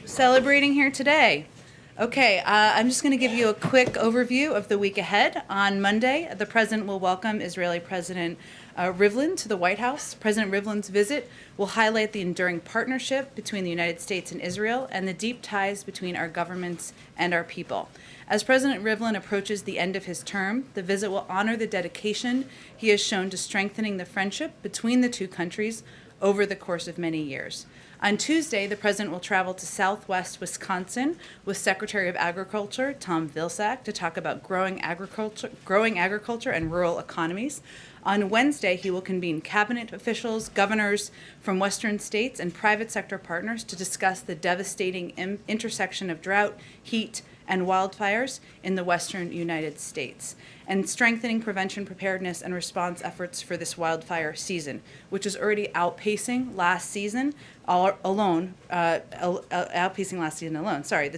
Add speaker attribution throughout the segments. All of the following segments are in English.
Speaker 1: celebrating here today? Okay, I'm just going to give you a quick overview of the week ahead. On Monday, the President will welcome Israeli President Rivlin to the White House. President Rivlin's visit will highlight the enduring partnership between the United States and Israel and the deep ties between our governments and our people. As President Rivlin approaches the end of his term, the visit will honor the dedication he has shown to strengthening the friendship between the two countries over the course of many years. On Tuesday, the President will travel to Southwest Wisconsin with Secretary of Agriculture Tom Vilsack to talk about growing agriculture and rural economies. On Wednesday, he will convene cabinet officials, governors from Western states, and private sector partners to discuss the devastating intersection of drought, heat, and wildfires in the western United States, and strengthening prevention, preparedness, and response efforts for this wildfire season, which is already outpacing last season alone. The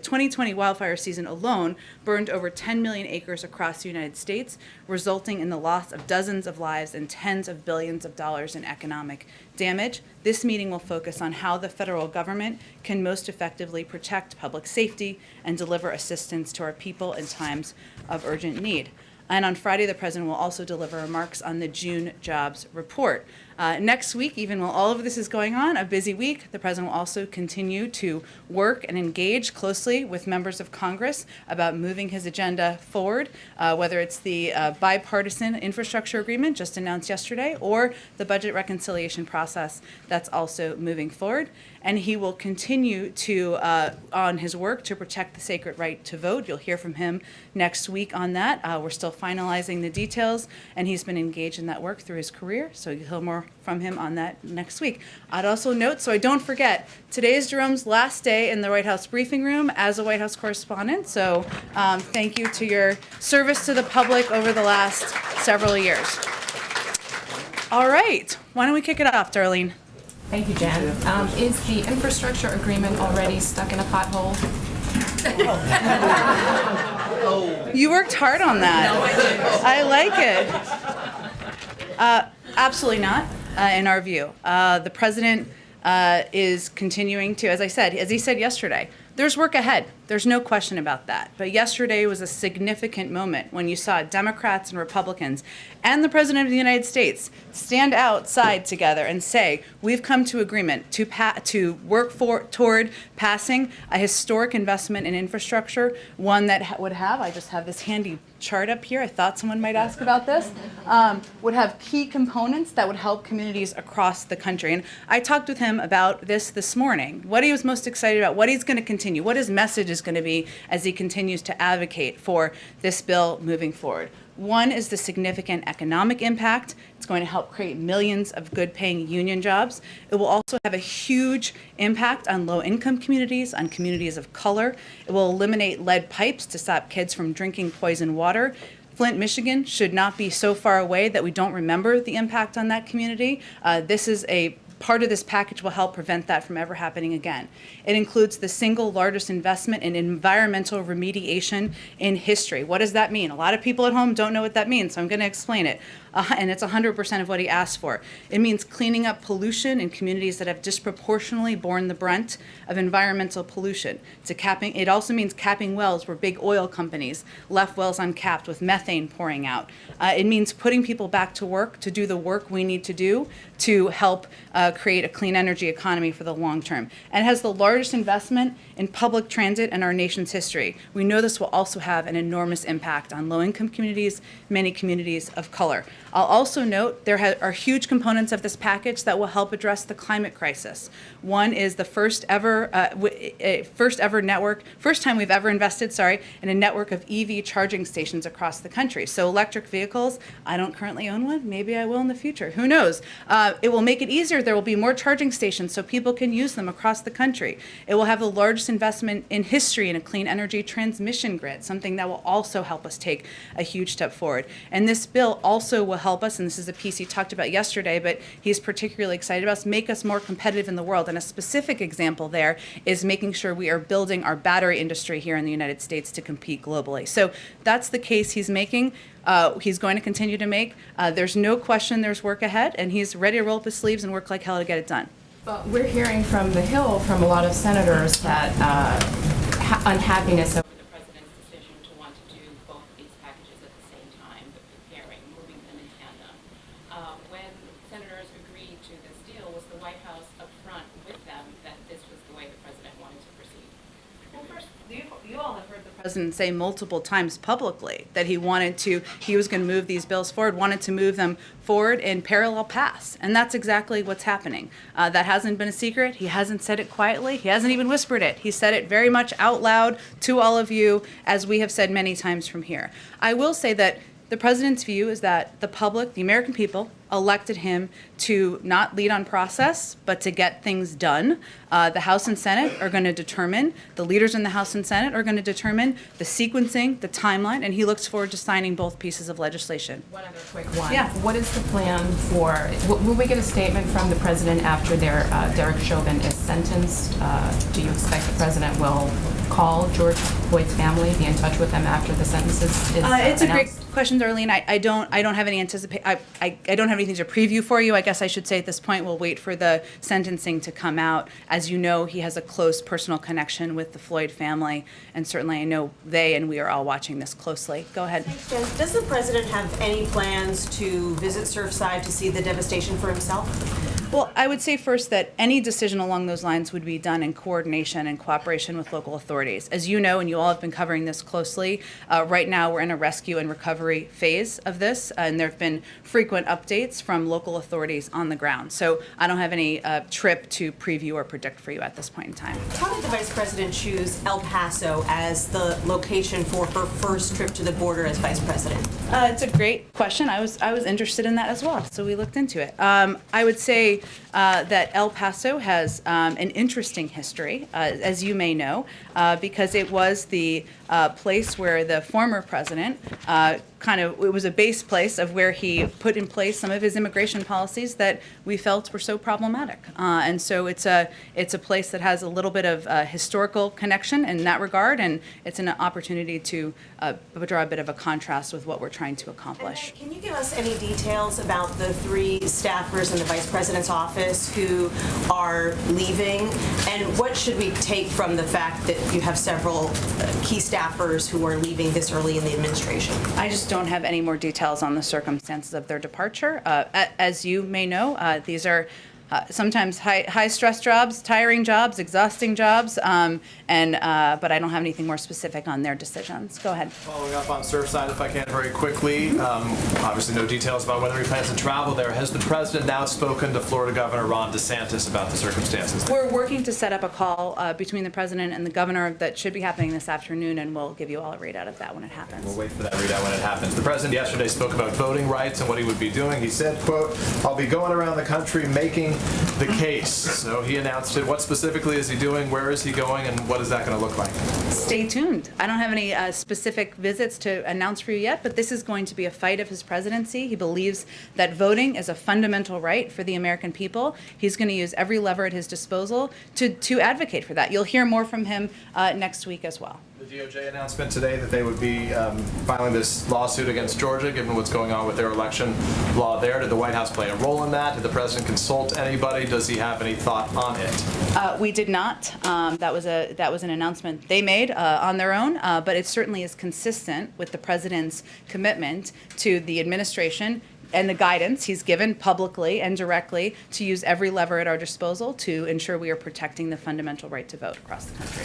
Speaker 1: 2020 wildfire season alone burned over 10 million acres across the United States, resulting in the loss of dozens of lives and tens of billions of dollars in economic damage. This meeting will focus on how the federal government can most effectively protect public safety and deliver assistance to our people in times of urgent need. And on Friday, the President will also deliver remarks on the June jobs report. Next week, even while all of this is going on, a busy week, the President will also continue to work and engage closely with members of Congress about moving his agenda forward, whether it's the bipartisan infrastructure agreement just announced yesterday or the budget reconciliation process that's also moving forward. And he will continue to on his work to protect the sacred right to vote. You'll hear from him next week on that. We're still finalizing the details, and he's been engaged in that work through his career, so you'll hear more from him on that next week. I'd also note, so I don't forget, today is Jerome's last day in the White House briefing room as a White House correspondent, so thank you to your service to the public over the last several years. All right, why don't we kick it off, Darlene?
Speaker 2: Thank you, Jen. Is the infrastructure agreement already stuck in a pothole?
Speaker 1: You worked hard on that.
Speaker 2: No, I
Speaker 1: I
Speaker 2: did.
Speaker 1: like it. Absolutely not, in our view. The President is continuing to, as he said yesterday, there's work ahead. There's no question about that. But yesterday was a significant moment when you saw Democrats and Republicans and the President of the United States stand outside together and say, we've come to agreement to work toward passing a historic investment in infrastructure, one that would have, I just have this handy chart up here, I thought someone might ask about this, would have key components that would help communities across the country. And I talked with him about this morning, what he was most excited about, what he's going to continue, what his message is going to be as he continues to advocate for this bill moving forward. One is the significant economic impact. It's going to help create millions of good-paying union jobs. It will also have a huge impact on low-income communities, on communities of color. It will eliminate lead pipes to stop kids from drinking poison water. Flint, Michigan should not be so far away that we don't remember the impact on that community. Part of this package will help prevent that from ever happening again. It includes the single largest investment in environmental remediation in history. What does that mean? A lot of people at home don't know what that means, so I'm going to explain it. And it's 100% of what he asked for. It means cleaning up pollution in communities that have disproportionately borne the brunt of environmental pollution. It also means capping wells where big oil companies left wells uncapped with methane pouring out. It means putting people back to work to do the work we need to do to help create a clean energy economy for the long term. And it has the largest investment in public transit in our nation's history. We know this will also have an enormous impact on low-income communities, many communities of color. I'll also note there are huge components of this package that will help address the climate crisis. One is the first time we've ever invested, in a network of EV charging stations across the country. So electric vehicles, I don't currently own one, maybe I will in the future, who knows? It will make it easier. There will be more charging stations so people can use them across the country. It will have the largest investment in history in a clean energy transmission grid, something that will also help us take a huge step forward. And this bill also will help us, and this is a piece he talked about yesterday, but he's particularly excited about us, make us more competitive in the world. And a specific example there is making sure we are building our battery industry here in the United States to compete globally. So that's the case he's making. He's going to continue to make. There's no question there's work ahead, and he's ready to roll up his sleeves and work like hell to get it done.
Speaker 2: But we're hearing from the Hill from a lot of senators that unhappiness over the president's decision to want to do both these packages at the same time, but preparing, moving them in tandem. When senators agreed to this deal, was the White House upfront with them that this was the way the president wanted to proceed?
Speaker 1: Well, first, you all have heard the president say multiple times publicly that he was going to move these bills forward, wanted to move them forward in parallel paths. And that's exactly what's happening. That hasn't been a secret. He hasn't said it quietly. He hasn't even whispered it. He said it very much out loud to all of you, as we have said many times from here. I will say that the president's view is that the public, the American people, elected him to not lead on process, but to get things done. The House and Senate are going to determine, the leaders in the House and Senate are going to determine the sequencing, the timeline, and he looks forward to signing both pieces of legislation.
Speaker 2: One other quick one.
Speaker 1: Yeah.
Speaker 2: What is the plan for, will we get a statement from the president after Derek Chauvin is sentenced? Do you expect the president will call George Floyd's family, be in touch with them after the sentence is
Speaker 1: It's a great
Speaker 2: announced?
Speaker 1: question, Darlene. I don't have any I don't have anything to preview for you. I guess I should say at this point we'll wait for the sentencing to come out. As you know, he has a close personal connection with the Floyd family, and certainly I know they and we are all watching this closely. Go ahead.
Speaker 3: Thanks, Jen. Does the president have any plans to visit Surfside to see the devastation for himself?
Speaker 1: Well, I would say first that any decision along those lines would be done in coordination and cooperation with local authorities. As you know, and you all have been covering this closely, right now we're in a rescue and recovery phase of this, and there have been frequent updates from local authorities on the ground. So I don't have any trip to preview or predict for you at this point in time.
Speaker 3: How did the vice president choose El Paso as the location for her first trip to the border as vice president?
Speaker 1: It's a great question. I was interested in that as well, so we looked into it. I would say that El Paso has an interesting history, as you may know, because it was the place where the former president it was a base place of where he put in place some of his immigration policies that we felt were so problematic. And so it's a place that has a little bit of historical connection in that regard, and it's an opportunity to draw a bit of a contrast with what we're trying to accomplish.
Speaker 3: Can you give us any details about the 3 staffers in the vice president's office who are leaving? And what should we take from the fact that you have several key staffers who are leaving this early in the administration?
Speaker 1: I just don't have any more details on the circumstances of their departure. As you may know, these are sometimes high-stress jobs, tiring jobs, exhausting jobs, but I don't have anything more specific on their decisions. Go ahead.
Speaker 4: Following up on Surfside, if I can, very quickly. Obviously, no details about whether he plans to travel there. Has the president now spoken to Florida Governor Ron DeSantis about the circumstances there?
Speaker 1: We're working to set up a call between the president and the governor that should be happening this afternoon, and we'll give you all a readout of that when it happens.
Speaker 4: We'll wait for that readout when it happens. The president yesterday spoke about voting rights and what he would be doing. He said, quote, "I'll be going around the country making the case." So he announced it. What specifically is he doing? Where is he going? And what is that going to look like?
Speaker 1: Stay tuned. I don't have any specific visits to announce for you yet, but this is going to be a fight of his presidency. He believes that voting is a fundamental right for the American people. He's going to use every lever at his disposal to advocate for that. You'll hear more from him next week as well.
Speaker 4: The DOJ announcement today that they would be filing this lawsuit against Georgia, given what's going on with their election law there. Did the White House play a role in that? Did the president consult anybody? Does he have any thought on it?
Speaker 1: We did not. That was an announcement they made on their own, but it certainly is consistent with the president's commitment to the administration and the guidance he's given publicly and directly to use every lever at our disposal to ensure we are protecting the fundamental right to vote across the country.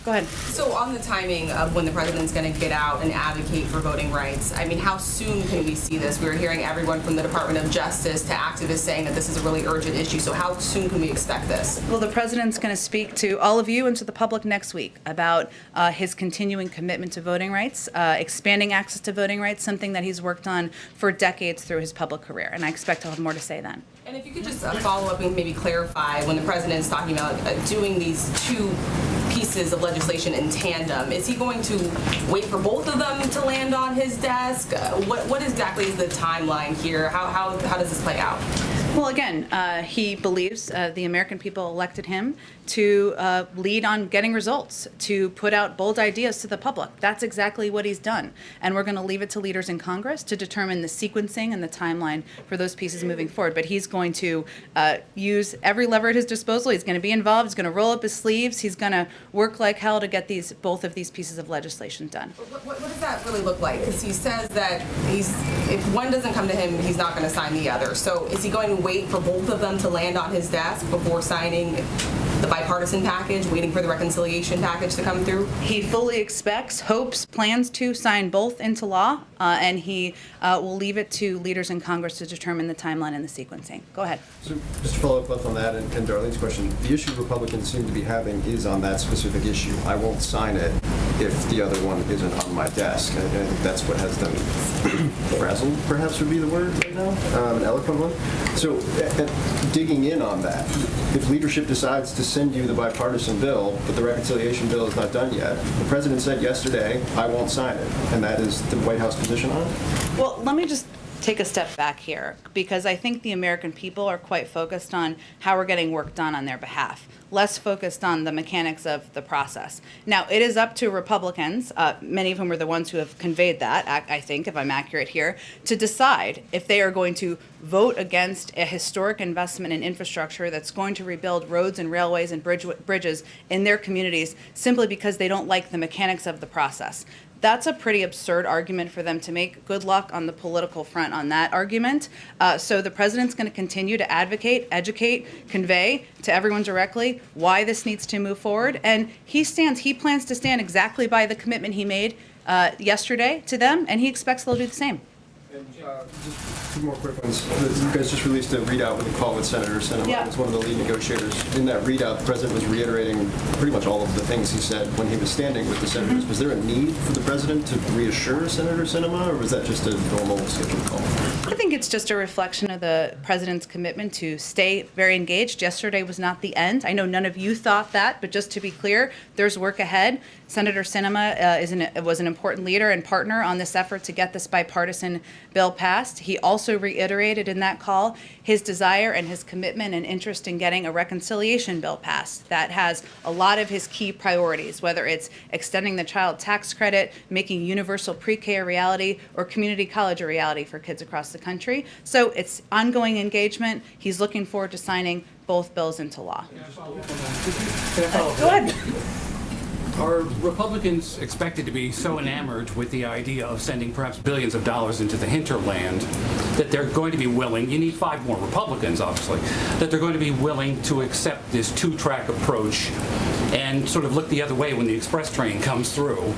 Speaker 1: Go ahead.
Speaker 5: So on the timing of when the president's going to get out and advocate for voting rights, I mean, how soon can we see this? We were hearing everyone from the Department of Justice to activists saying that this is a really urgent issue. So how soon can we expect this?
Speaker 1: Well, the president's going to speak to all of you and to the public next week about his continuing commitment to voting rights, expanding access to voting rights, something that he's worked on for decades through his public career. And I expect he'll have more to say then.
Speaker 5: And if you could just follow up and maybe clarify when the president's talking about doing these 2 pieces of legislation in tandem, is he going to wait for both of them to land on his desk? What exactly is the timeline here? How does this play out?
Speaker 1: Well, again, he believes the American people elected him to lead on getting results, to put out bold ideas to the public. That's exactly what he's done. And we're going to leave it to leaders in Congress to determine the sequencing and the timeline for those pieces moving forward. But he's going to use every lever at his disposal. He's going to be involved. He's going to roll up his sleeves. He's going to work like hell to get both of these pieces of legislation done.
Speaker 5: What does that really look like? Because he says that if one doesn't come to him, he's not going to sign the other. So is he going to wait for both of them to land on his desk before signing the bipartisan package, waiting for the reconciliation package to come through?
Speaker 1: He fully expects, hopes, plans to sign both into law, and he will leave it to leaders in Congress to determine the timeline and the sequencing. Go ahead.
Speaker 6: So just to follow up both on that and Darlene's question, the issue Republicans seem to be having is on that specific issue. I won't sign it if the other one isn't on my desk. And I think that's what has them frazzled, perhaps would be the word right now, an eloquent one. So digging in on that, if leadership decides to send you the bipartisan bill, but the reconciliation bill is not done yet, the president said yesterday, I won't sign it. And that is the White House position on it?
Speaker 1: Well, let me just take a step back here, because I think the American people are quite focused on how we're getting work done on their behalf, less focused on the mechanics of the process. Now, it is up to Republicans, many of whom are the ones who have conveyed that, I think, if I'm accurate here, to decide if they are going to vote against a historic investment in infrastructure that's going to rebuild roads and railways and bridges in their communities simply because they don't like the mechanics of the process. That's a pretty absurd argument for them to make. Good luck on the political front on that argument. So the president's going to continue to advocate, educate, convey to everyone directly why this needs to move forward. And he plans to stand exactly by the commitment he made yesterday to them, and he expects they'll do the same.
Speaker 6: And just two more quick ones. You guys just released a readout with a call with Senator Sinema.
Speaker 1: Yeah.
Speaker 6: As one of the lead negotiators. In that readout, the president was reiterating pretty much all of the things he said when he was standing with the senators. Was there a need for the president to reassure Senator Sinema, or was that just a normal scheduled call?
Speaker 1: I think it's just a reflection of the president's commitment to stay very engaged. Yesterday was not the end. I know none of you thought that, but just to be clear, there's work ahead. Senator Sinema was an important leader and partner on this effort to get this bipartisan bill passed. He also reiterated in that call his desire and his commitment and interest in getting a reconciliation bill passed that has a lot of his key priorities, whether it's extending the child tax credit, making universal pre-K a reality, or community college a reality for kids across the country. So it's ongoing engagement. He's looking forward to signing both bills into law. Go ahead.
Speaker 7: Are Republicans expected to be so enamored with the idea of sending perhaps billions of dollars into the hinterland that they're going to be willing, you need 5 more Republicans obviously, that they're going to be willing to accept this 2-track approach and sort of look the other way when the express train comes through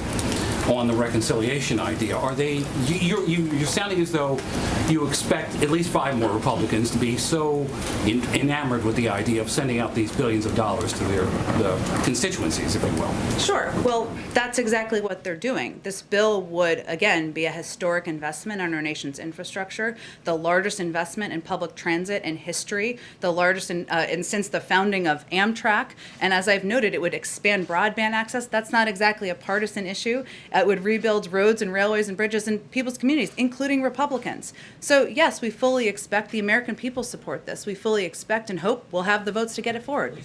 Speaker 7: on the reconciliation idea? Are they, you're sounding as though you expect at least 5 more Republicans to be so enamored with the idea of sending out these billions of dollars to the constituencies, if you will.
Speaker 1: Sure. Well, that's exactly what they're doing. This bill would, again, be a historic investment on our nation's infrastructure, the largest investment in public transit in history, the largest in since the founding of Amtrak. And as I've noted, it would expand broadband access. That's not exactly a partisan issue. It would rebuild roads and railways and bridges in people's communities, including Republicans. So yes, we fully expect the American people support this. We fully expect and hope we'll have the votes to get it forward.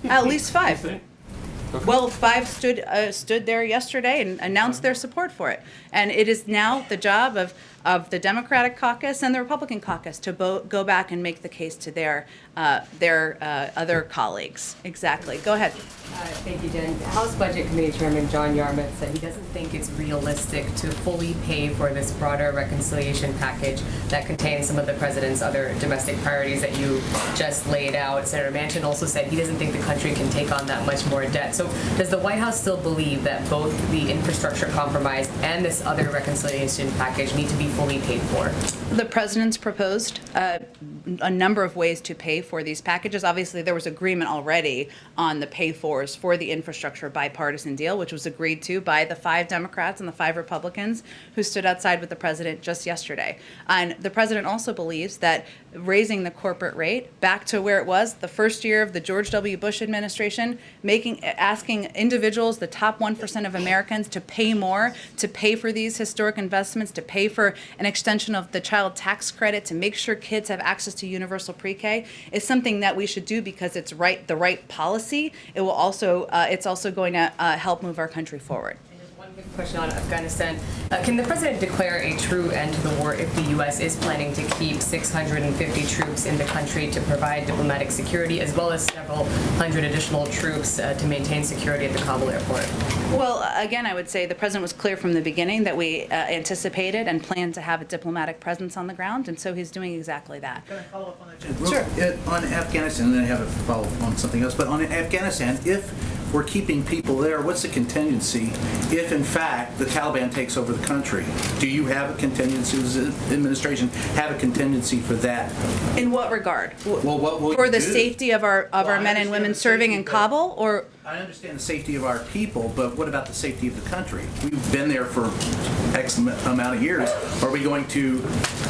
Speaker 1: At least 5. Well, 5 stood there yesterday and announced their support for it. And it is now the job of the Democratic caucus and the Republican caucus to go back and make the case to their other colleagues. Exactly. Go ahead.
Speaker 8: Thank you, Jen. House Budget Committee Chairman John Yarmuth said he doesn't think it's realistic to fully pay for this broader reconciliation package that contains some of the president's other domestic priorities that you just laid out. Senator Manchin also said he doesn't think the country can take on that much more debt. So does the White House still believe that both the infrastructure compromise and this other reconciliation package need to be fully paid for?
Speaker 1: The president's proposed a number of ways to pay for these packages. Obviously, there was agreement already on the pay-fors for the infrastructure bipartisan deal, which was agreed to by the 5 Democrats and the 5 Republicans who stood outside with the president just yesterday. And the president also believes that raising the corporate rate back to where it was the first year of the George W. Bush administration, asking individuals, the top 1% of Americans, to pay more to to pay for these historic investments, to pay for an extension of the child tax credit, to make sure kids have access to universal pre-K, is something that we should do because it's the right policy. It will also, it's also going to help move our country forward.
Speaker 8: One quick question on Afghanistan. Can the president declare a true end to the war if the U.S. is planning to keep 650 troops in the country to provide diplomatic security, as well as several hundred additional troops to maintain security at the Kabul airport?
Speaker 1: Well, again, I would say the president was clear from the beginning that we anticipated and planned to have a diplomatic presence on the ground, and so he's doing exactly that.
Speaker 9: Can I follow up on that, Jen? Sure. On Afghanistan, and then I have a follow-up on something else, but on Afghanistan, if we're keeping people there, what's the contingency if, in fact, the Taliban takes over the country? Do you have a contingency? Does the administration have a contingency for that?
Speaker 1: In what regard?
Speaker 9: Well, what will
Speaker 1: For
Speaker 9: you
Speaker 1: the
Speaker 9: do?
Speaker 1: safety of our
Speaker 9: I
Speaker 1: men and
Speaker 9: understand
Speaker 1: women
Speaker 9: the
Speaker 1: serving in
Speaker 9: safety, but
Speaker 1: Kabul, or?
Speaker 9: I understand the safety of our people, but what about the safety of the country? We've been there for X amount of years. Are we going to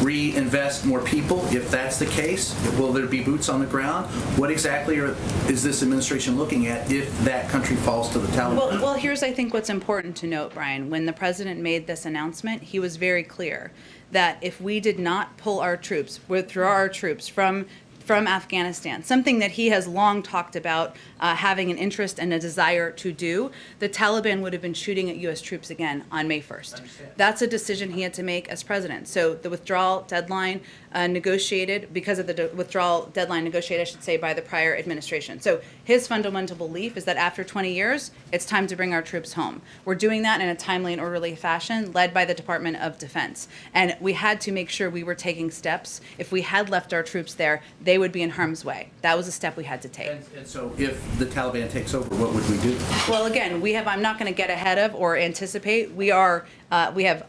Speaker 9: reinvest more people? If that's the case, will there be boots on the ground? What exactly is this administration looking at if that country falls to the Taliban?
Speaker 1: Well, here's, I think, what's important to note, Brian. When the president made this announcement, he was very clear that if we did not pull our troops, withdraw our troops from Afghanistan, something that he has long talked about having an interest and a desire to do, the Taliban would have been shooting at U.S. troops again on May 1st. That's a decision he had to make as president. So the withdrawal deadline negotiated, because of the withdrawal deadline negotiated, I should say, by the prior administration. So his fundamental belief is that after 20 years, it's time to bring our troops home. We're doing that in a timely and orderly fashion, led by the Department of Defense. And we had to make sure we were taking steps. If we had left our troops there, they would be in harm's way. That was a step we had to take.
Speaker 9: And so if the Taliban takes over, what would we do?
Speaker 1: Well, again, I'm not going to get ahead of or anticipate. We have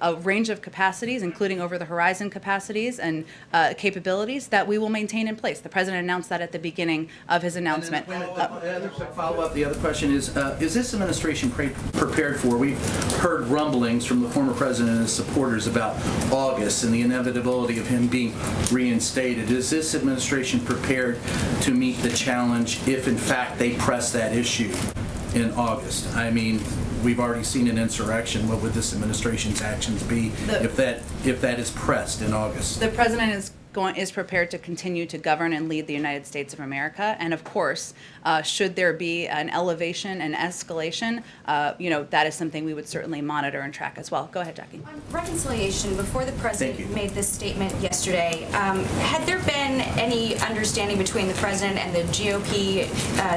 Speaker 1: a range of capacities, including over-the-horizon capacities and capabilities that we will maintain in place. The president announced that at the beginning of his announcement.
Speaker 9: Follow-up, the other question is this administration prepared for? We've heard rumblings from the former president and his supporters about August and the inevitability of him being reinstated. Is this administration prepared to meet the challenge if, in fact, they press that issue in August? I mean, we've already seen an insurrection. What would this administration's actions be if that is pressed in August?
Speaker 1: The president is prepared to continue to govern and lead the United States of America. And of course, should there be an elevation and escalation, that is something we would certainly monitor and track as well. Go ahead, Jackie.
Speaker 10: On reconciliation, before the president made this statement yesterday, had there been any understanding between the president and the GOP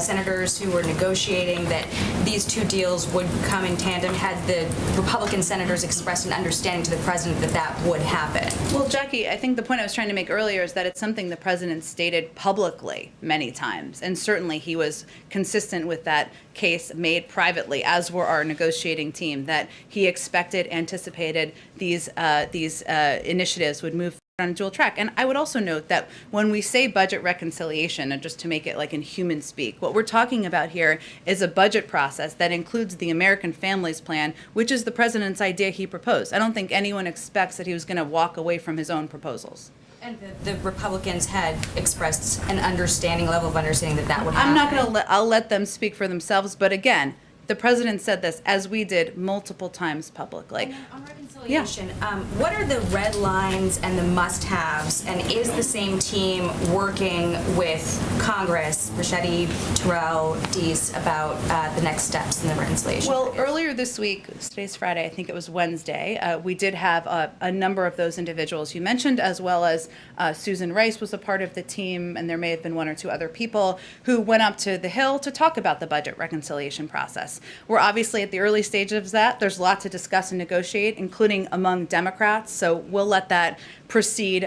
Speaker 10: senators who were negotiating that these two deals would come in tandem? Had the Republican senators expressed an understanding to the president that that would happen?
Speaker 1: Well, Jackie, I think the point I was trying to make earlier is that it's something the president stated publicly many times, and certainly he was consistent with that case made privately, as were our negotiating team, that he anticipated these initiatives would move on a dual track. And I would also note that when we say budget reconciliation, and just to make it like in human speak, what we're talking about here is a budget process that includes the American Families Plan, which is the president's idea he proposed. I don't think anyone expects that he was going to walk away from his own proposals.
Speaker 10: And the Republicans had expressed an level of understanding that would happen.
Speaker 1: I'm not going to I'll let them speak for themselves, but again, the president said this, as we did multiple times publicly.
Speaker 10: And on reconciliation, what are the red lines and the must-haves, and is the same team working with Congress, Ricchetti, Terrell, Deese, about the next steps in the reconciliation?
Speaker 1: Well, earlier this week, today's Friday, I think it was Wednesday, we did have a number of those individuals you mentioned, as well as Susan Rice was a part of the team, and there may have been one or two other people who went up to the Hill to talk about the budget reconciliation process. We're obviously at the early stages of that. There's a lot to discuss and negotiate, including among Democrats, so we'll let that proceed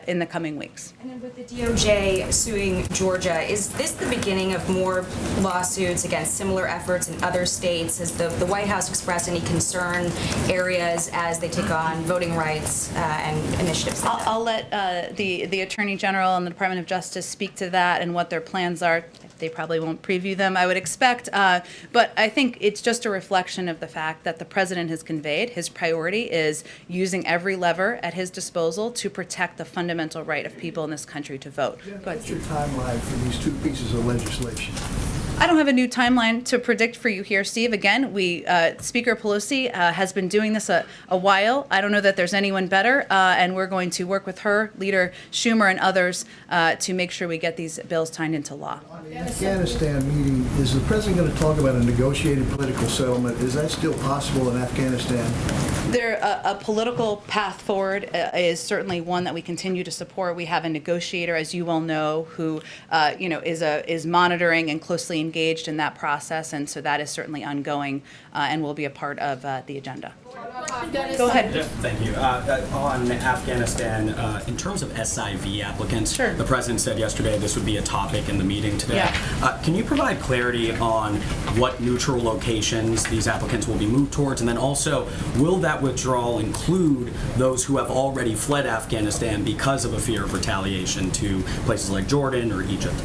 Speaker 1: in the coming weeks.
Speaker 10: And then with the DOJ suing Georgia, is this the beginning of more lawsuits against similar efforts in other states? Has the White House expressed any concern areas as they take on voting rights and initiatives like that?
Speaker 1: I'll let the Attorney General and the Department of Justice speak to that and what their plans are. They probably won't preview them, I would expect. But I think it's just a reflection of the fact that the president has conveyed his priority is using every lever at his disposal to protect the fundamental right of people in this country to vote.
Speaker 11: What's your timeline for these two pieces of legislation?
Speaker 1: I don't have a new timeline to predict for you here, Steve. Again, Speaker Pelosi has been doing this a while. I don't know that there's anyone better, and we're going to work with her, Leader Schumer, and others to make sure we get these bills signed into law.
Speaker 11: On the Afghanistan meeting, is the president going to talk about a negotiated political settlement? Is that still possible in Afghanistan?
Speaker 1: A political path forward is certainly one that we continue to support. We have a negotiator, as you well know, who is monitoring and closely engaged in that process, and so that is certainly ongoing and will be a part of the agenda. Go ahead.
Speaker 12: Thank you. On Afghanistan, in terms of SIV applicants,
Speaker 1: Sure.
Speaker 12: The president said yesterday this would be a topic in the meeting today.
Speaker 1: Yeah.
Speaker 12: Can you provide clarity on what neutral locations these applicants will be moved towards? And then also, will that withdrawal include those who have already fled Afghanistan because of a fear of retaliation to places like Jordan or Egypt?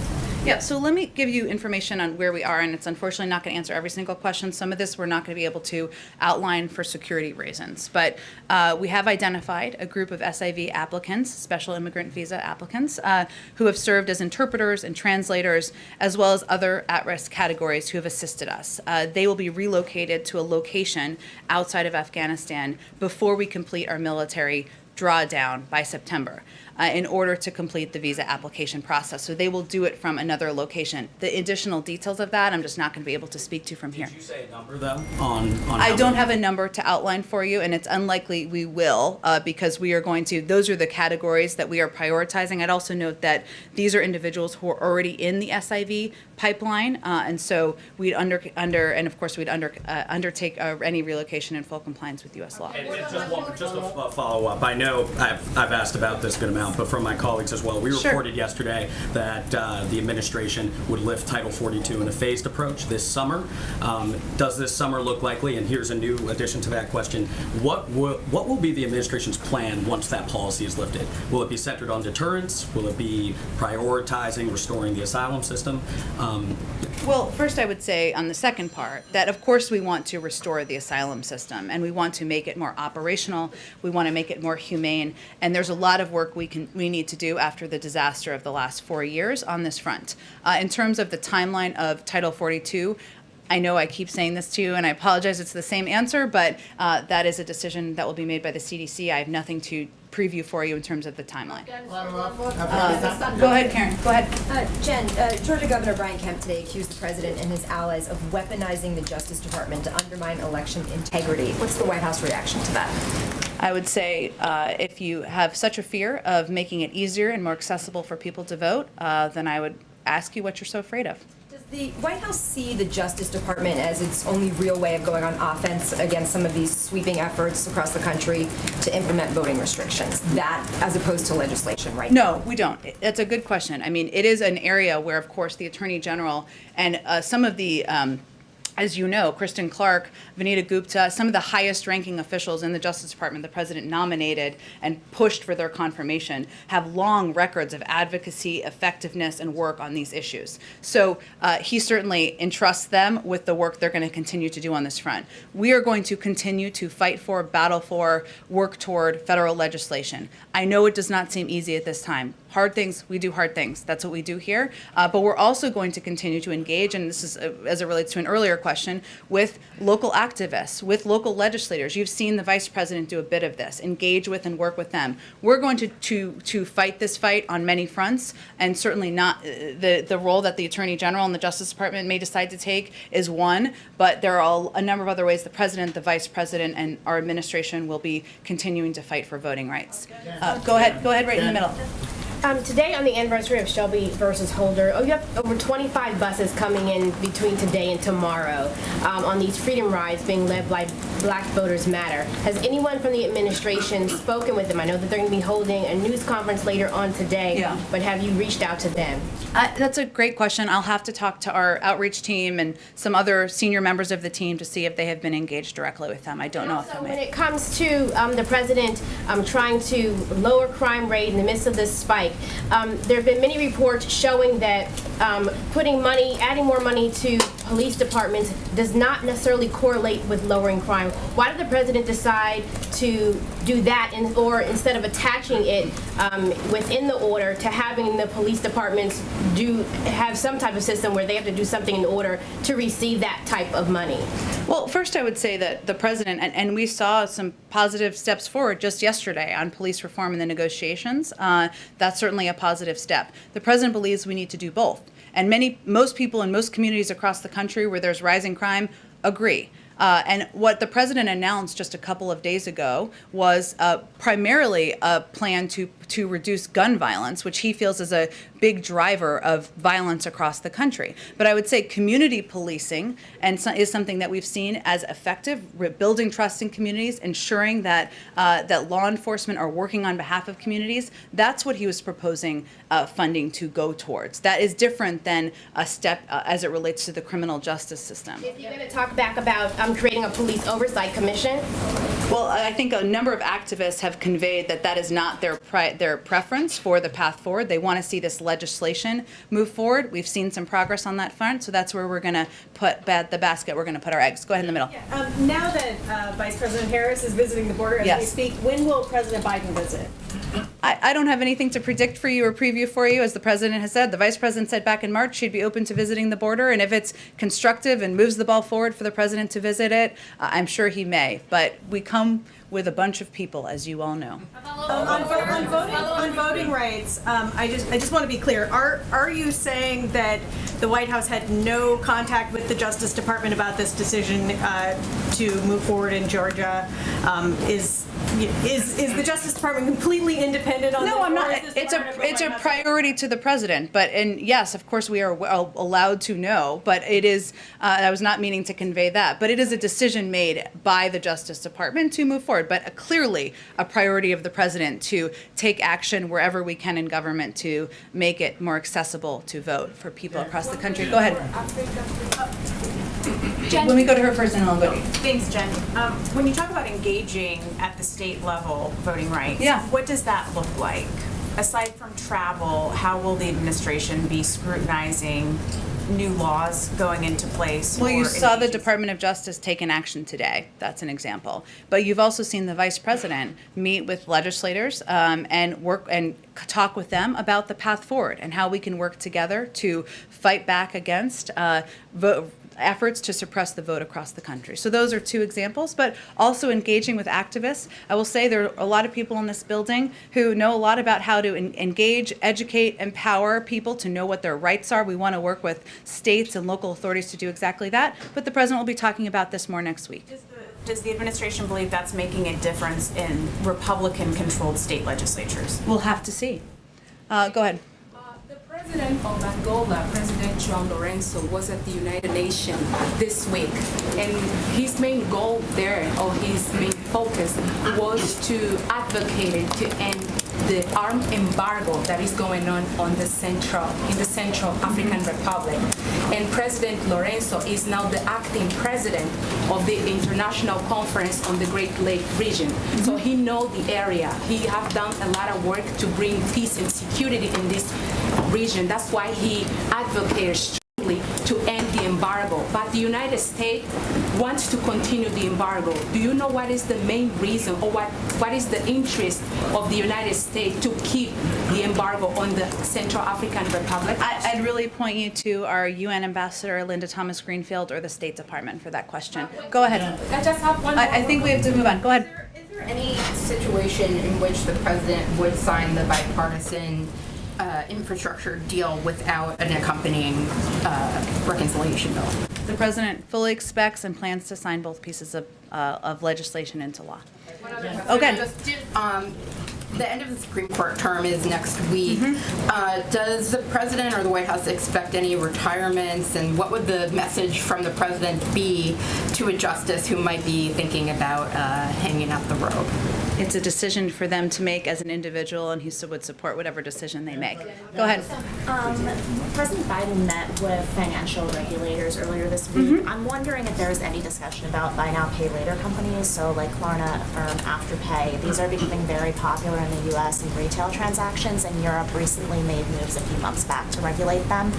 Speaker 1: Yeah, so let me give you information on where we are, and it's unfortunately not going to answer every single question. Some of this we're not going to be able to outline for security reasons. But we have identified a group of SIV applicants, special immigrant visa applicants, who have served as interpreters and translators, as well as other at-risk categories who have assisted us. They will be relocated to a location outside of Afghanistan before we complete our military drawdown by September. In order to complete the visa application process. So they will do it from another location. The additional details of that, I'm just not going to be able to speak to from here.
Speaker 12: Did you say a number, though, on
Speaker 1: I don't have a number to outline for you, and it's unlikely we will, because we are going to, those are the categories that we are prioritizing. I'd also note that these are individuals who are already in the SIV pipeline, and so we'd undertake any relocation in full compliance with U.S. law.
Speaker 12: And just a follow-up. I know I've asked about this good amount, but from my colleagues as well. We reported yesterday that the administration would lift Title 42 in a phased approach this summer. Does this summer look likely? And here's a new addition to that question. What will be the administration's plan once that policy is lifted? Will it be centered on deterrence? Will it be prioritizing restoring the asylum system?
Speaker 1: Well, first I would say on the second part that of course we want to restore the asylum system and we want to make it more operational, we want to make it more humane, and there's a lot of work we need to do after the disaster of the last 4 years on this front. In terms of the timeline of Title 42, I know I keep saying this to you, and I apologize, it's the same answer, but that is a decision that will be made by the CDC. I have nothing to preview for you in terms of the timeline. Go ahead, Karen. Go ahead.
Speaker 13: Jen, Georgia Governor Brian Kemp today accused the president and his allies of weaponizing the Justice Department to undermine election integrity. What's the White House reaction to that?
Speaker 1: I would say if you have such a fear of making it easier and more accessible for people to vote, then I would ask you what you're so afraid of.
Speaker 13: Does the White House see the Justice Department as its only real way of going on offense against some of these sweeping efforts across the country to implement voting restrictions, that as opposed to legislation right now?
Speaker 1: No, we don't. That's a good question. I mean, it is an area where, of course, the Attorney General and some of the as you know, Kristen Clark, Vanita Gupta, some of the highest ranking officials in the Justice Department the president nominated and pushed for their confirmation have long records of advocacy, effectiveness, and work on these issues. So he certainly entrusts them with the work they're going to continue to do on this front. We are going to continue to fight for, battle for, work toward federal legislation. I know it does not seem easy at this time. Hard things, we do hard things. That's what we do here. But we're also going to continue to engage, and this is as it relates to an earlier question, with local activists, with local legislators. You've seen the vice president do a bit of this, engage with and work with them. We're going to fight this fight on many fronts, and certainly not the role that the Attorney General and the Justice Department may decide to take is one, but there are a number of other ways the president, the vice president, and our administration will be continuing to fight for voting rights. Go ahead right in the middle.
Speaker 14: Today, on the anniversary of Shelby versus Holder, you have over 25 buses coming in between today and tomorrow on these freedom rides being led by Black Voters Matter. Has anyone from the administration spoken with them? I know that they're going to be holding a news conference later on today, but have you reached out to them?
Speaker 1: That's a great question. I'll have to talk to our outreach team and some other senior members of the team to see if they have been engaged directly with them. I don't know if they may.
Speaker 14: When it comes to the president trying to lower crime rate in the midst of this spike, there have been many reports showing that adding more money to police departments does not necessarily correlate with lowering crime. Why did the president decide to do that, or instead of attaching it within the order to having the police departments have some type of system where they have to do something in order to receive that type of money?
Speaker 1: Well, first I would say that the president, and we saw some positive steps forward just yesterday on police reform and the negotiations. That's certainly a positive step. The president believes we need to do both. And most people in most communities across the country where there's rising crime agree. And what the president announced just a couple of days ago was primarily a plan to reduce gun violence, which he feels is a big driver of violence across the country. But I would say community policing is something that we've seen as effective, building trust in communities, ensuring that that law enforcement are working on behalf of communities. That's what he was proposing funding to go towards. That is different than a step as it relates to the criminal justice system.
Speaker 14: Is he going to talk back about creating a police oversight commission?
Speaker 1: Well, I think a number of activists have conveyed that is not their preference for the path forward. They want to see this legislation move forward. We've seen some progress on that front, so that's where we're going to put the basket. We're going to put our eggs. Go ahead in the middle.
Speaker 15: Yeah. Now that Vice President Harris is visiting the border as we speak, when will President Biden visit?
Speaker 1: I don't have anything to predict for you or preview for you. As the president has said, the vice president said back in March she'd be open to visiting the border, and if it's constructive and moves the ball forward for the president to visit it, I'm sure he may. But we come with a bunch of people, as you all know.
Speaker 15: On voting rights, I just want to be clear. Are you saying that the White House had no contact with the Justice Department about this decision to move forward in Georgia? Is the Justice Department completely independent on this?
Speaker 1: No, I'm not. It's a priority to the president. And yes, of course, we are allowed to know. But it is. I was not meaning to convey that. But it is a decision made by the Justice Department to move forward. But clearly a priority of the president to take action wherever we can in government to make it more accessible to vote for people across the country. Go ahead.
Speaker 10: Jen.
Speaker 1: Let me go to her first and I'll go.
Speaker 2: Thanks, Jen. When you talk about engaging at the state level voting rights, what does that look like? Aside from travel, how will the administration be scrutinizing new laws going into place?
Speaker 1: Well, you saw the Department of Justice take an action today. That's an example. But you've also seen the vice president meet with legislators and work and talk with them about the path forward and how we can work together to fight back against efforts to suppress the vote across the country. So those are two examples, but also engaging with activists. I will say there are a lot of people in this building who know a lot about how to engage, educate, empower people to know what their rights are. We want to work with states and local authorities to do exactly that, but the president will be talking about this more next week.
Speaker 2: Does the administration believe that's making a difference in Republican-controlled state legislatures?
Speaker 1: We'll have to see. Go ahead.
Speaker 16: The President of Angola, President João Lourenço, was at the United Nations this week, and his main goal there, or his main focus, was to advocate to end the armed embargo that is going on in the Central African Republic. And President Lourenço is now the acting president of the International Conference on the Great Lake region. So he knows the area. He has done a lot of work to bring peace and security in this region. That's why he advocates strongly to end the embargo. But the United States wants to continue the embargo. Do you know what is the main reason, or what is the interest of the United States to keep the embargo on the Central African Republic?
Speaker 1: I'd really point you to our UN ambassador, Linda Thomas Greenfield, or the State Department for that question. Go ahead.
Speaker 16: I just have one.
Speaker 1: I think we have to move on. Go ahead.
Speaker 17: Is there any situation in which the president would sign the bipartisan infrastructure deal without an accompanying reconciliation bill?
Speaker 1: The president fully expects and plans to sign both pieces of legislation into law. Okay.
Speaker 17: The end of the Supreme Court term is next week. Does the president or the White House expect any retirements, and what would the message from the president be to a justice who might be thinking about hanging up the robe?
Speaker 1: It's a decision for them to make as an individual, and he would support whatever decision they make. Go ahead.
Speaker 18: President Biden met with financial regulators earlier this week. I'm wondering if there's any discussion about buy now, pay later companies, so like Klarna, Affirm, Afterpay. These are becoming very popular in the U.S. in retail transactions, and Europe recently made moves a few months back to regulate them.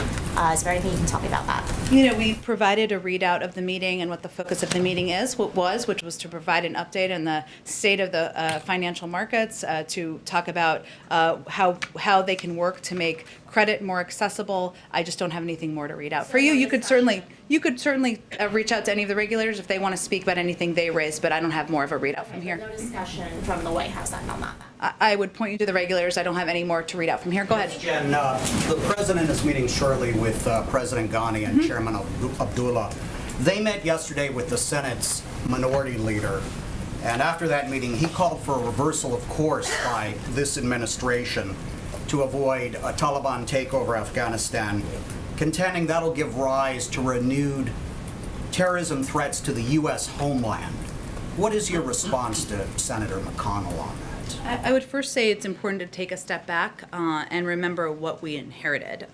Speaker 18: Is there anything you can tell me about that?
Speaker 1: You know, we provided a readout of the meeting and what the focus of the meeting which was to provide an update on the state of the financial markets, to talk about how they can work to make credit more accessible. I just don't have anything more to read out for you. You could certainly reach out to any of the regulators if they want to speak about anything they raised, but I don't have more of a readout from here.
Speaker 18: No discussion from the White House on that.
Speaker 1: I would point you to the regulators. I don't have any more to read out from here. Go ahead.
Speaker 19: Jen, the president is meeting shortly with President Ghani and Chairman Abdullah. They met yesterday with the Senate's minority leader, and after that meeting, he called for a reversal of course by this administration to avoid a Taliban takeover of Afghanistan, contending that'll give rise to renewed terrorism threats to the U.S. homeland. What is your response to Senator McConnell on that?
Speaker 1: I would first say it's important to take a step back and remember what we inherited.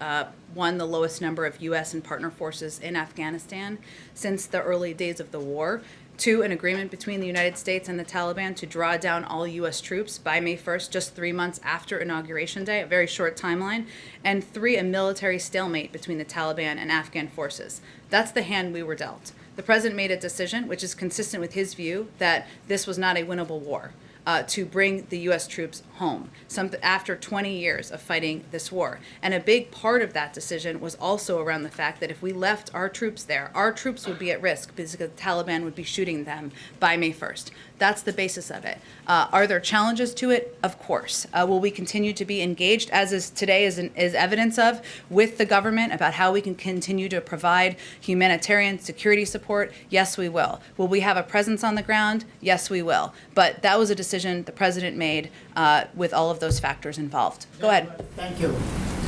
Speaker 1: One, the lowest number of U.S. and partner forces in Afghanistan since the early days of the war. Two, an agreement between the United States and the Taliban to draw down all U.S. troops by May 1st, just 3 months after Inauguration Day, a very short timeline. And three, a military stalemate between the Taliban and Afghan forces. That's the hand we were dealt. The president made a decision, which is consistent with his view, that this was not a winnable war. To bring the U.S. troops home after 20 years of fighting this war. And a big part of that decision was also around the fact that if we left our troops there, our troops would be at risk because the Taliban would be shooting them by May 1st. That's the basis of it. Are there challenges to it? Of course. Will we continue to be engaged, as is today is evidence of, with the government about how we can continue to provide humanitarian security support? Yes, we will. Will we have a presence on the ground? Yes, we will. But that was a decision the president made with all of those factors involved. Go ahead.
Speaker 20: Thank you.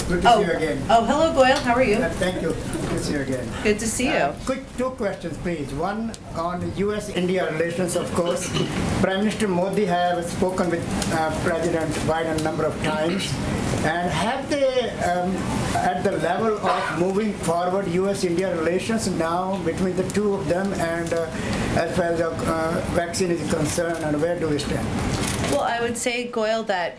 Speaker 20: Good to see you again.
Speaker 1: Oh, hello, Goyal. How are you?
Speaker 20: Thank you. Good to see you again.
Speaker 1: Good to see you.
Speaker 20: Quick two questions, please. One on U.S.-India relations, of course. Prime Minister Modi has spoken with President Biden a number of times. And have they, at the level of moving forward U.S.-India relations now between the two of them, and as far as the vaccine is concerned, and where do we stand?
Speaker 1: Well, I would say, Goyal, that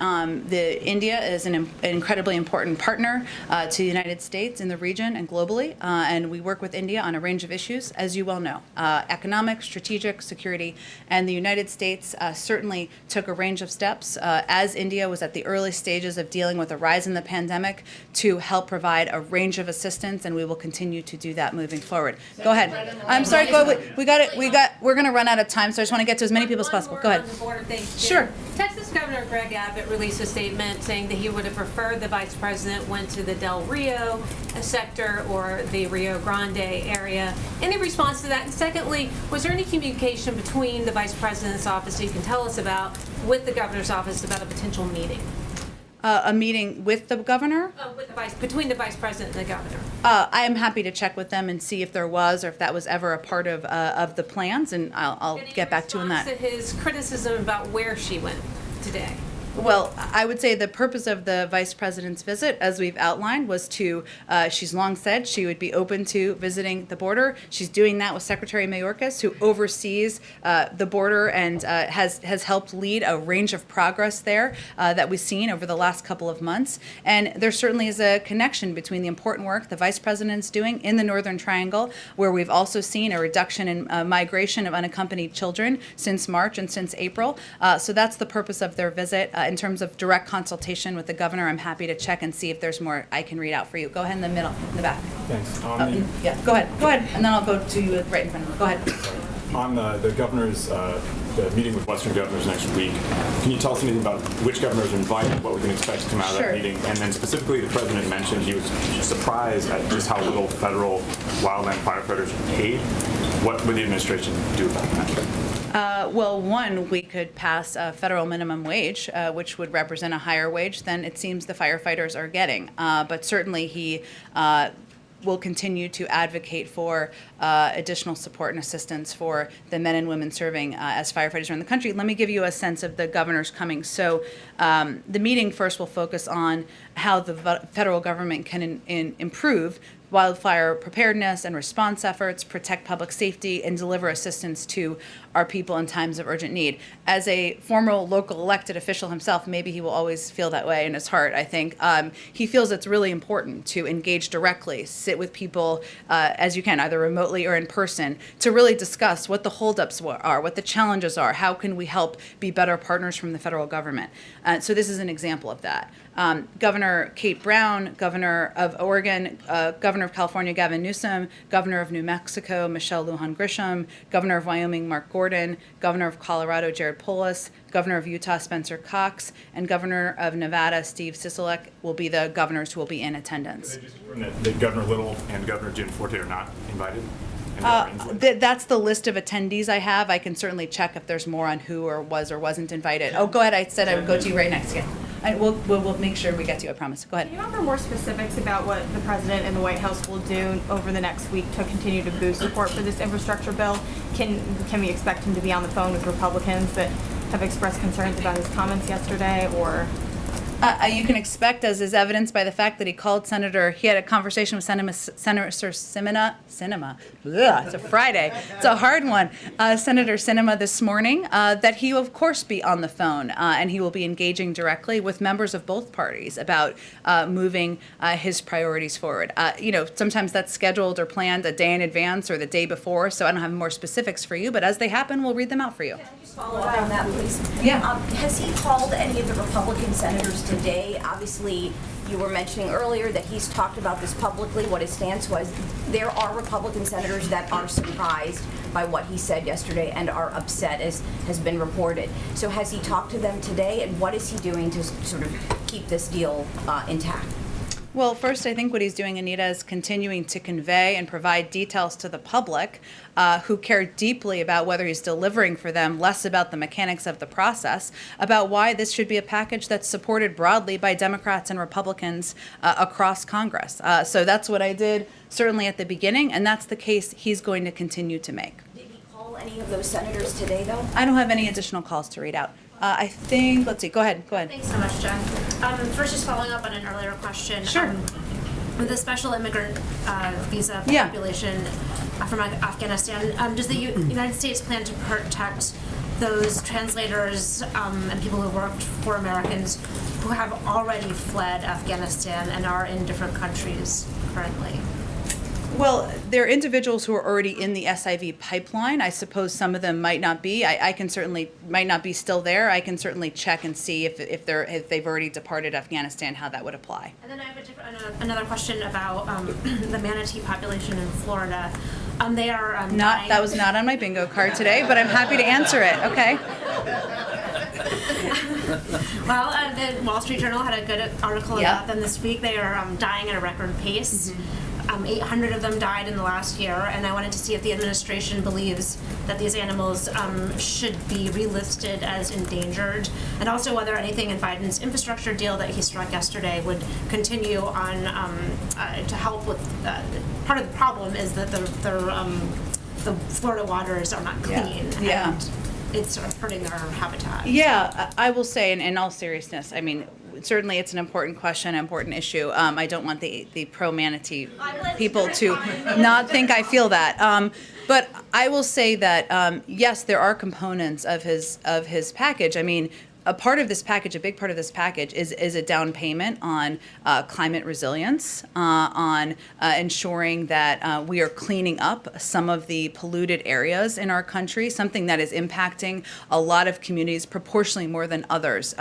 Speaker 1: India is an incredibly important partner to the United States in the region and globally, and we work with India on a range of issues, as you well know, economic, strategic, security, and the United States certainly took a range of steps as India was at the early stages of dealing with a rise in the pandemic to help provide a range of assistance, and we will continue to do that moving forward. Go ahead. I'm sorry, Goyal, we're going to run out of time, so I just want to get to as many people as possible. Go ahead. Sure.
Speaker 21: Texas Governor Greg Abbott released a statement saying that he would have preferred the vice president went to the Del Rio sector or the Rio Grande area. Any response to that? And secondly, was there any communication between the vice president's office that you can tell us about with the governor's office about a potential meeting?
Speaker 1: A meeting with the governor?
Speaker 21: Between the vice president and the governor.
Speaker 1: I am happy to check with them and see if there was, or if that was ever a part of the plans, and I'll get back to you on that.
Speaker 21: To his criticism about where she went today.
Speaker 1: Well, I would say the purpose of the vice president's visit, as we've outlined, was to, she's long said she would be open to visiting the border. She's doing that with Secretary Mayorkas, who oversees the border and has helped lead a range of progress there that we've seen over the last couple of months. And there certainly is a connection between the important work the vice president's doing in the Northern Triangle, where we've also seen a reduction in migration of unaccompanied children since March and since April. So that's the purpose of their visit. In terms of direct consultation with the governor, I'm happy to check and see if there's more I can read out for you. Go ahead in the middle, in the back.
Speaker 22: Thanks.
Speaker 1: Yeah, go ahead, and then I'll go to you right in front of me. Go ahead.
Speaker 22: On the governor's the meeting with Western governors next week, can you tell us anything about which governors are invited, what we can expect to come out of that meeting? And then specifically, the president mentioned he was surprised at just how little federal wildland firefighters are paid. What would the administration do about that?
Speaker 1: Well, one, we could pass a federal minimum wage, which would represent a higher wage than it seems the firefighters are getting. But certainly he will continue to advocate for additional support and assistance for the men and women serving as firefighters around the country. Let me give you a sense of the governor's coming. So the meeting first will focus on how the federal government can improve wildfire preparedness and response efforts, protect public safety, and deliver assistance to our people in times of urgent need. As a former local elected official himself, maybe he will always feel that way in his heart, I think. He feels it's really important to engage directly, sit with people as you can, either remotely or in person, to really discuss what the holdups are, what the challenges are, how can we help be better partners from the federal government. So this is an example of that. Governor Kate Brown, Governor of Oregon, Governor of California Gavin Newsom, Governor of New Mexico Michelle Lujan Grisham, Governor of Wyoming Mark Gordon, Governor of Colorado Jared Polis, Governor of Utah Spencer Cox, and Governor of Nevada Steve Sisolak will be the governors who will be in attendance.
Speaker 22: Can I just confirm that Governor Little and Governor Jim Forte are not invited?
Speaker 1: That's the list of attendees I have. I can certainly check if there's more on who or was or wasn't invited. Oh, go ahead. I said I would go to you right next. Yeah. We'll make sure we get to you, I promise. Go ahead.
Speaker 3: Can you offer more specifics about what the President and the White House will do over the next week to continue to boost support for this infrastructure bill? Can we expect him to be on the phone with Republicans that have expressed concerns about his comments yesterday, or?
Speaker 1: You can expect, as is evidenced by the fact that he had a conversation with Senator Sinema. Ugh, it's a Friday. It's a hard one. Senator Sinema this morning, that he will, of course, be on the phone, and he will be engaging directly with members of both parties about moving his priorities forward. Sometimes that's scheduled or planned a day in advance or the day before, so I don't have more specifics for you, but as they happen, we'll read them out for you.
Speaker 10: Follow up on that, please.
Speaker 1: Yeah.
Speaker 10: Has he called any of the Republican senators today? Obviously, you were mentioning earlier that he's talked about this publicly, what his stance was. There are Republican senators that are surprised by what he said yesterday and are upset, as has been reported. So has he talked to them today, and what is he doing to sort of keep this deal intact?
Speaker 1: Well, first, I think what he's doing, Anita, is continuing to convey and provide details to the public who care deeply about whether he's delivering for them, less about the mechanics of the process, about why this should be a package that's supported broadly by Democrats and Republicans across Congress. So that's what I did, certainly at the beginning, and that's the case he's going to continue to make.
Speaker 10: Did he call any of those senators today, though?
Speaker 1: I don't have any additional calls to read out. I think, let's see, go ahead.
Speaker 4: Thanks so much, Jen. First, just following up on an earlier question.
Speaker 1: Sure.
Speaker 4: With the special immigrant visa population from Afghanistan, does the United States plan to protect those translators and people who worked for Americans who have already fled Afghanistan and are in different countries currently?
Speaker 1: Well, there are individuals who are already in the SIV pipeline. I suppose some of them might not be. I can certainly might not be still there. I can certainly check and see if they've already departed Afghanistan, how that would apply.
Speaker 4: And then I have another question about the manatee population in Florida. They are
Speaker 1: that was not on my bingo card today, but I'm happy to answer it. Okay.
Speaker 4: Well, the Wall Street Journal had a good article about them this week. They are dying at a record pace. 800 of them died in the last year, and I wanted to see if the administration believes that these animals should be relisted as endangered, and also whether anything in Biden's infrastructure deal that he struck yesterday would continue on to help with part of the problem is that the Florida waters are not clean.
Speaker 1: Yeah.
Speaker 4: And it's sort of hurting their habitat.
Speaker 1: Yeah, I will say, in all seriousness, I mean, certainly it's an important question, an important issue. I don't want the pro-manatee people to not think I feel that. But I will say that, yes, there are components of his package. I mean, a part of this package, a big part of this package is a down payment on climate resilience, on ensuring that we are cleaning up some of the polluted areas in our country, something that is impacting a lot of communities proportionally more than others.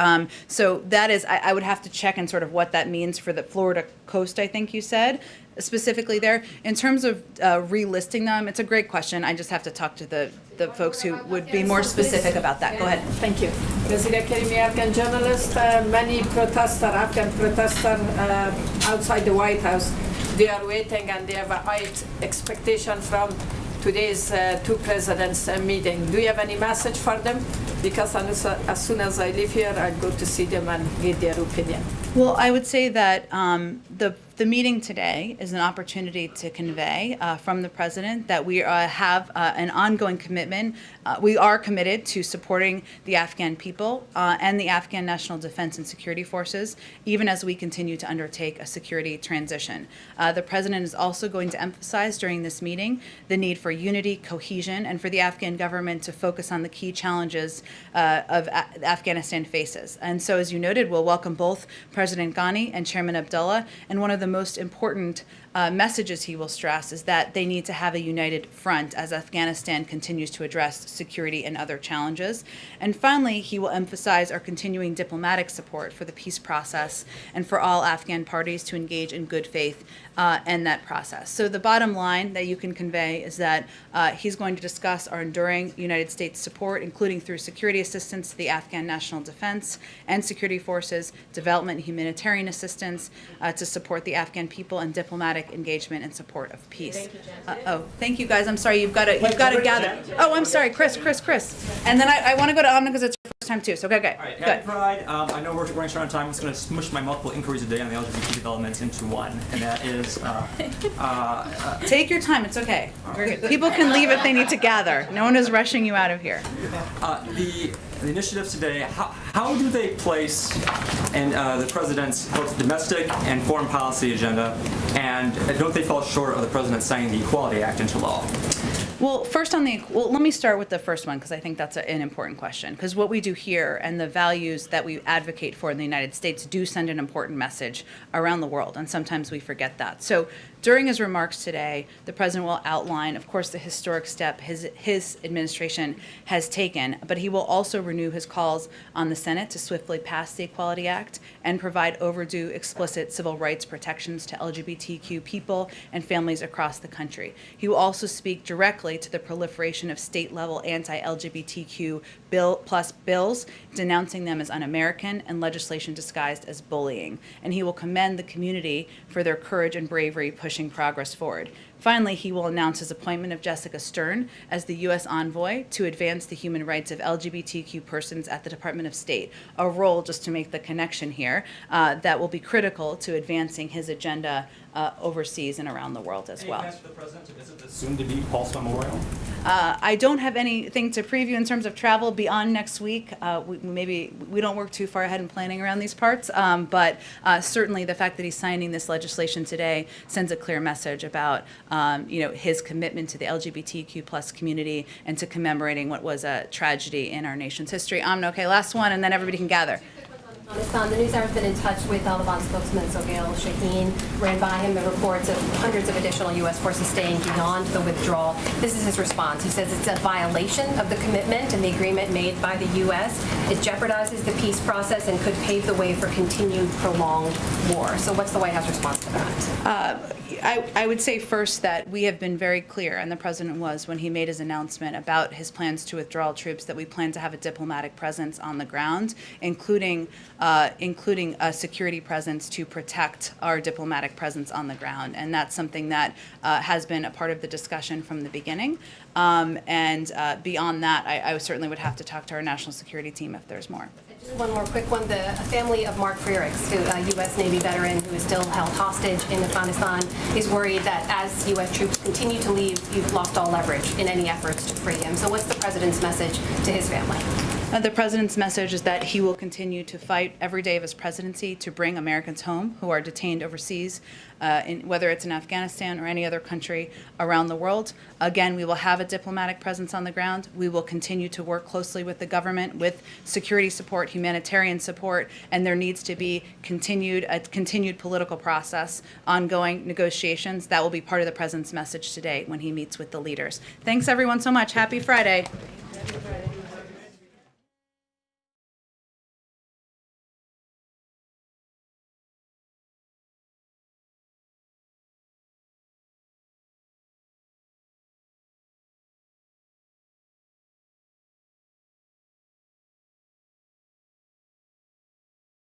Speaker 1: So that is, I would have to check and sort of what that means for the Florida coast, I think you said, specifically there. In terms of relisting them, it's a great question. I just have to talk to the folks who would be more specific about that. Go ahead.
Speaker 23: Thank you. Nazira Karimi, Afghan journalist. Many Afghan protesters outside the White House, they are waiting and they have a high expectation from today's two presidents meeting. Do you have any message for them? Because as soon as I leave here, I'll go to see them and get their opinion.
Speaker 1: Well, I would say that the The meeting today is an opportunity to convey from the President that we have an ongoing commitment. We are committed to supporting the Afghan people and the Afghan National Defense and Security Forces, even as we continue to undertake a security transition. The President is also going to emphasize during this meeting the need for unity, cohesion, and for the Afghan government to focus on the key challenges Afghanistan faces. And so, as you noted, we'll welcome both President Ghani and Chairman Abdullah, and one of the most important messages he will stress is that they need to have a united front as Afghanistan continues to address security and other challenges. And finally, he will emphasize our continuing diplomatic support for the peace process and for all Afghan parties to engage in good faith in that process. So the bottom line that you can convey is that he's going to discuss our enduring United States support, including through security assistance to the Afghan National Defense and Security Forces, development and humanitarian assistance to support the Afghan people, and diplomatic engagement and support of peace. Thank you guys. I'm sorry, you've got to gather. Oh, I'm sorry, Chris. And then I want to go to Amna because it's her first time too. So okay.
Speaker 5: All right, happy Pride. I know we're running short on time. I'm just going to smush my multiple inquiries today on the LGBT developments into one, and that is.
Speaker 1: Take your time. It's okay. People can leave if they need to gather. No one is rushing you out of here.
Speaker 5: The initiatives today, how do they place in the President's both domestic and foreign policy agenda, and don't they fall short of the President signing the Equality Act into law?
Speaker 1: Well, let me start with the first one because I think that's an important question. Because what we do here and the values that we advocate for in the United States do send an important message around the world, and sometimes we forget that. So during his remarks today, the President will outline, of course, the historic step his administration has taken, but he will also renew his calls on the Senate to swiftly pass the Equality Act and provide overdue explicit civil rights protections to LGBTQ people and families across the country. He will also speak directly to the proliferation of state-level anti-LGBTQ bills, denouncing them as un-American and legislation disguised as bullying. And he will commend the community for their courage and bravery pushing progress forward. Finally, he will announce his appointment of Jessica Stern as the U.S. envoy to advance the human rights of LGBTQ persons at the Department of State, a role, just to make the connection here, that will be critical to advancing his agenda overseas and around the world as well.
Speaker 5: Any plans for the President to visit the soon-to-be Pulse Memorial?
Speaker 1: I don't have anything to preview in terms of travel beyond next week. We don't work too far ahead in planning around these parts, but certainly the fact that he's signing this legislation today sends a clear message about his commitment to the LGBTQ plus community and to commemorating what was a tragedy in our nation's history. Okay, last one, and then everybody can gather.
Speaker 13: Afghanistan. The news hour has been in touch with Taliban spokesman Sohail Shaheen. Ran by him the reports of hundreds of additional U.S. forces staying beyond the withdrawal. This is his response. He says it's a violation of the commitment and the agreement made by the U.S. It jeopardizes the peace process and could pave the way for continued prolonged war. So what's the White House response to that?
Speaker 1: I would say first that we have been very clear, and the President was when he made his announcement about his plans to withdraw troops, that we plan to have a diplomatic presence on the ground, including a security presence to protect our diplomatic presence on the ground. And that's something that has been a part of the discussion from the beginning. And beyond that, I certainly would have to talk to our national security team if there's more.
Speaker 13: Just one more quick one. The family of Mark Frerichs, a U.S. Navy veteran who is still held hostage in Afghanistan, is worried that as U.S. troops continue to leave, you've lost all leverage in any efforts to free him. So what's the President's message to his family?
Speaker 1: The President's message is that he will continue to fight every day of his presidency to bring Americans home who are detained overseas, whether it's in Afghanistan or any other country around the world. Again, we will have a diplomatic presence on the ground. We will continue to work closely with the government with security support, humanitarian support, and there needs to be a continued political process, ongoing negotiations. That will be part of the President's message today when he meets with the leaders. Thanks, everyone, so much. Happy Friday. Happy Friday.